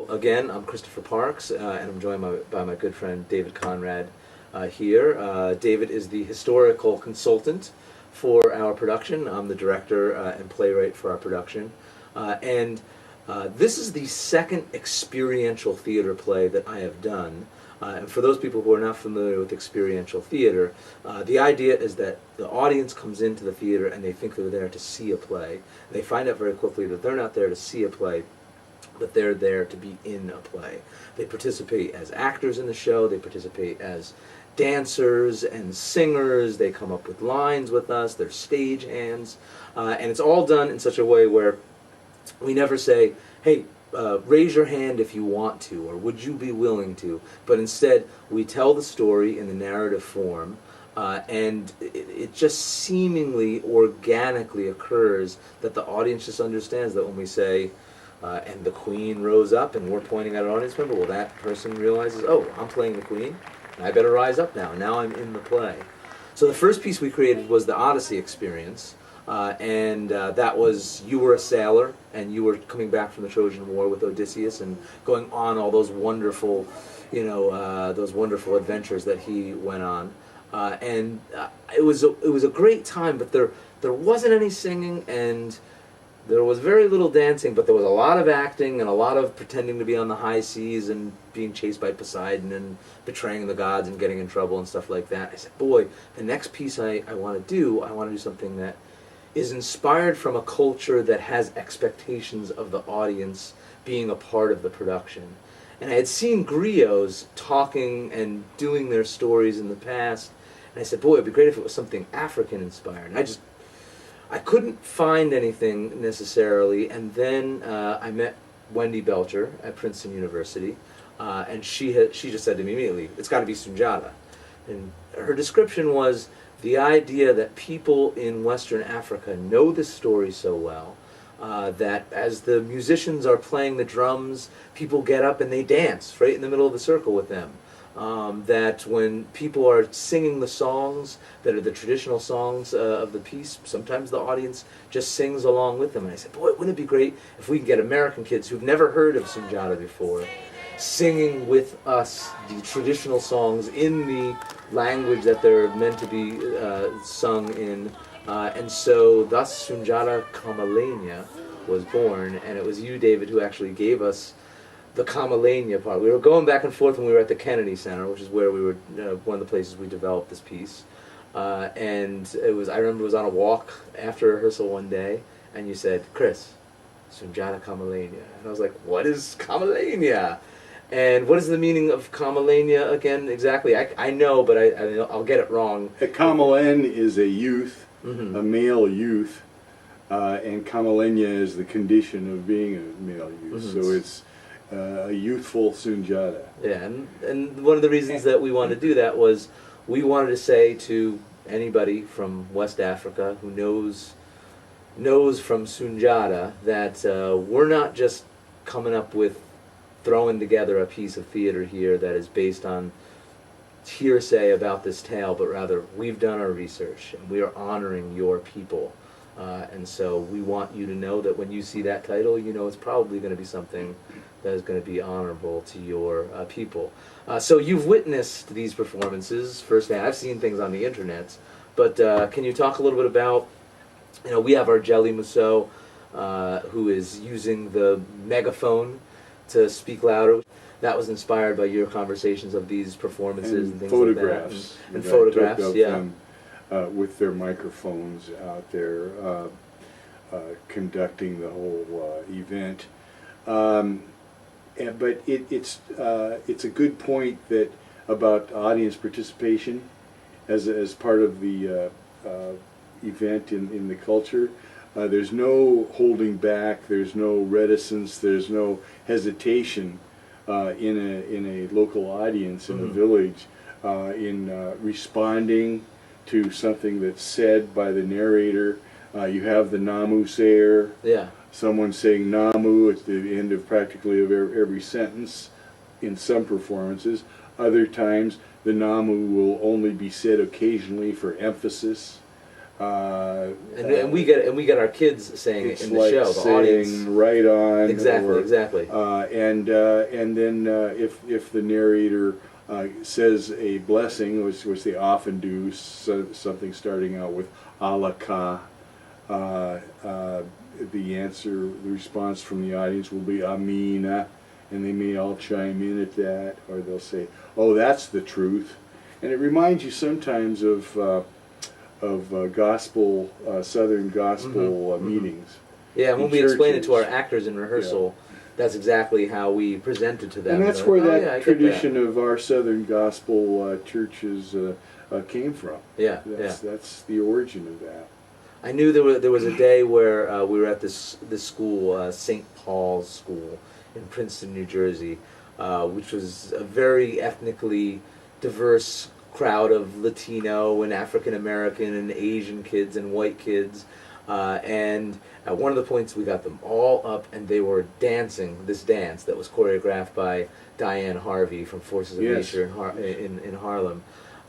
Again, I'm Christopher Parks, and I'm joined by my good friend David Conrad here. David is the historical consultant for our production. I'm the director and playwright for our production. And this is the second experiential theater play that I have done. And for those people who are not familiar with experiential theater, the idea is that the audience comes into the theater and they think they're there to see a play. They find out very quickly that they're not there to see a play, but they're there to be in a play. They participate as actors in the show, they participate as dancers and singers, they come up with lines with us, they're stage hands, and it's all done in such a way where we never say, hey, raise your hand if you want to, or would you be willing to, but instead we tell the story in the narrative form, and it just seemingly organically occurs that the audience just understands that when we say, and the queen rose up, and we're pointing at an audience member, well, that person realizes, oh, I'm playing the queen, and I better rise up now. Now I'm in the play. So the first piece we created was the Odyssey experience, and that was you were a sailor, and you were coming back from the Trojan War with Odysseus, and going on all those wonderful, those wonderful adventures that he went on, and it was a great time, but there wasn't any singing, and there was very little dancing, but there was a lot of acting and a lot of pretending to be on the high seas and being chased by Poseidon and betraying the gods and getting in trouble and stuff like that. I said, boy, the next piece I want to do something that is inspired from a culture that has expectations of the audience being a part of the production. And I had seen griots talking and doing their stories in the past, and I said, boy, it'd be great if it was something African inspired. And I couldn't find anything necessarily, and then I met Wendy Belcher at Princeton University, and she just said to me immediately, it's got to be Sunjata. And her description was the idea that people in Western Africa know this story so well that as the musicians are playing the drums, people get up and they dance right in the middle of the circle with them. That when people are singing the songs that are the traditional songs of the piece, sometimes the audience just sings along with them. And I said, boy, wouldn't it be great if we can get American kids who've never heard of Sunjata before singing with us the traditional songs in the language that they're meant to be sung in. And so thus Sunjata Kamalenya was born, and it was you, David, who actually gave us the Kamalenya part. We were going back and forth when we were at the Kennedy Center, which is where we were, one of the places we developed this piece. And I remember it was on a walk after rehearsal one day, and you said, Chris, Sunjata Kamalenya. And I was like, what is Kamalenya? And what is the meaning of Kamalenya again exactly? I know, but I'll get it wrong. A Kamalen is a youth, a male youth, and Kamalenya is the condition of being a male youth. So it's a youthful Sunjata. Yeah, and one of the reasons that we wanted to do that was we wanted to say to anybody from West Africa who knows from Sunjata that we're not just coming up with throwing together a piece of theater here that is based on hearsay about this tale, but rather we've done our research and we are honoring your people. And so we want you to know that when you see that title, you know it's probably going to be something that is going to be honorable to your people. So you've witnessed these performances firsthand. I've seen things on the internet, but can you talk a little bit about, we have our Jelly Musso, who is using the megaphone to speak louder. That was inspired by your conversations of these performances and things photographs. like that. And photographs, yeah. Them, with their microphones out there conducting the whole event. But it's a good point that about audience participation as part of the event in the culture. There's no holding back. There's no reticence. There's no hesitation in a local audience in a village in responding to something that's said by the narrator. You have the Namu sayer. Yeah. Someone saying Namu at the end of practically every sentence in some performances. Other times the Namu will only be said occasionally for emphasis. And we get our kids saying it it's in the like show. The saying audience. right on. Exactly. Or, Exactly. and then if the narrator says a blessing, which they often do, something starting out with alaka, the response from the audience will be amina, and they may all chime in at that, or they'll say, "Oh, that's the truth," and it reminds you sometimes of gospel, Southern gospel meetings. Yeah, and when in we explain it to our churches. actors in rehearsal, that's exactly how we present it to them. And that's They're where like, "Oh, yeah, I that get tradition of our Southern gospel churches came from. Yeah, That's the origin of that. I knew there was a day where we were at this school, St. Paul's School in Princeton, New Jersey, which was a very ethnically diverse crowd of Latino and African American and Asian kids and white kids. And at one of the points we got them all up and they were dancing this dance that was choreographed by Diane Harvey from Forces of Yes. Nature in Harlem.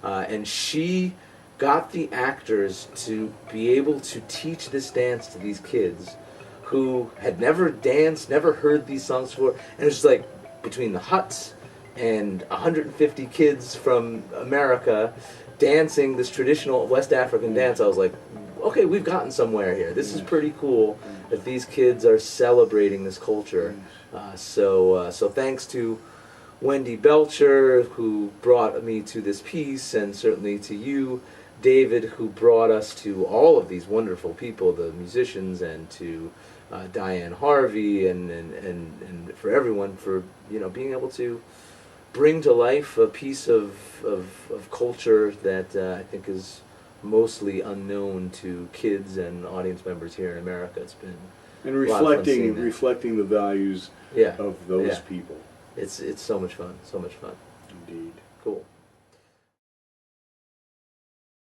And she got the actors to be able to teach this dance to these kids who had never danced, never heard these songs before. And it was just like between the Huts and 150 kids from America dancing this traditional West African dance, I was like, okay, we've gotten somewhere here. This is pretty cool that these kids are celebrating this culture. So thanks to Wendy Belcher, who brought me to this piece, and certainly to you, David, who brought us to all of these wonderful people, the musicians, and to Diane Harvey, and for everyone for being able to bring to life a piece of culture that I think is mostly unknown to kids and audience members here in America. It's been And a lot of fun seeing that. reflecting the values Yeah, of those yeah. people. It's so much fun, so much fun. Indeed.